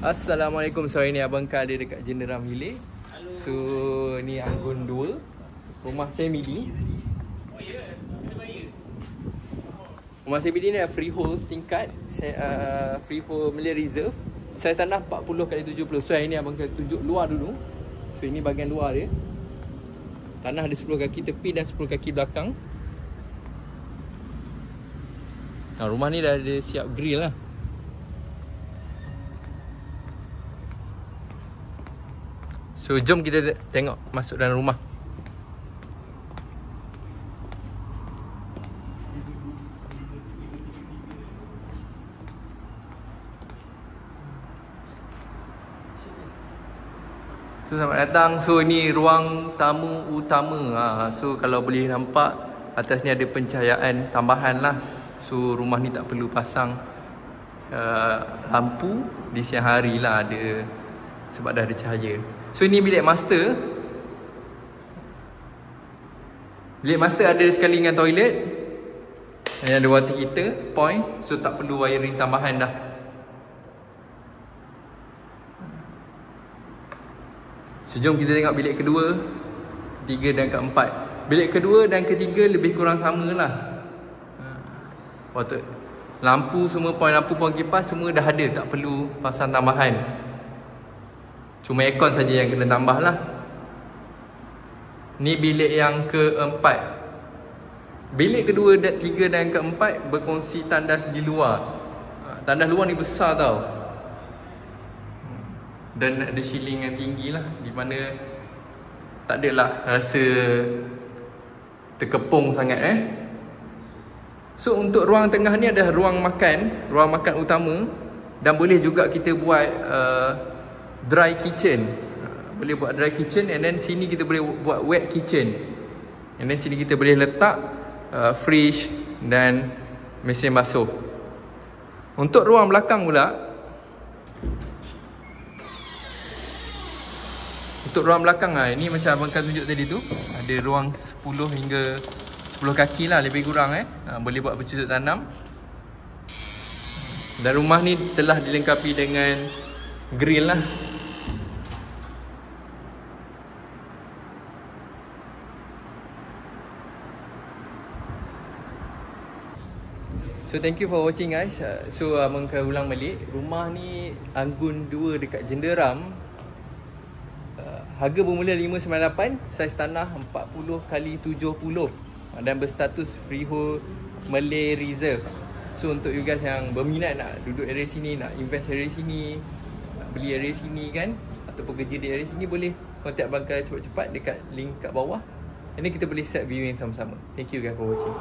Assalamualaikum. So ini Abang Kal ada dekat Jenderam Hilir. So ni Anggun 2. Rumah semi ni. Rumah semi ni ada freehold tingkat, freehold Malay Reserve. Saiz tanah 40x70. So ini Abang Kal tunjuk luar dulu. So ini bahagian luar dia. Tanah ada 10 kaki tepi dan 10 kaki belakang. Rumah ni dah ada siap grill lah. So jom kita tengok masuk dalam rumah. So selamat datang. So ini ruang tamu utama. So kalau boleh nampak atas ni ada pencahayaan tambahan lah. So rumah ni tak perlu pasang lampu di siang hari lah, ada sebab dah ada cahaya. So ini bilik master. Bilik master ada sekali dengan toilet. Yang ada water heater, point. So tak perlu wiring tambahan dah. So jom kita tengok bilik kedua, ketiga dan keempat. Bilik kedua dan ketiga lebih kurang sama lah. Water, lampu semua, point lampu, point kipas semua dah ada, tak perlu pasang tambahan. Cuma aircon saja yang kena tambah lah. Ni bilik yang keempat. Bilik kedua, tiga dan keempat berkongsi tandas di luar. Tandas luar ni besar tau. Dan ada ceiling yang tinggi lah, di mana tak adalah rasa terkepung sangat So untuk ruang tengah ni ada ruang makan utama. Dan boleh juga kita buat dry kitchen. Boleh buat dry kitchen. And then sini kita boleh buat wet kitchen. And then sini kita boleh letak fridge dan mesin basuh. Untuk ruang belakang pula, untuk ruang belakang ini macam Abang Kal tunjuk tadi tu, ada ruang 10 hingga 10 kaki lah lebih kurang boleh buat bercocok tanam. Dan rumah ni telah dilengkapi dengan grill lah. So thank you for watching guys. So Abang Kal ulang balik, rumah ni Anggun 2 dekat Jenderam. Harga bermula 598, saiz tanah 40x70 dan berstatus freehold Malay Reserve. So untuk you guys yang berminat nak duduk area sini, nak invest area sini, nak beli area sini kan, ataupun kerja di area sini, boleh contact Abang Kal cepat-cepat dekat link kat bawah. Ini kita boleh set viewing sama-sama. Thank you guys for watching.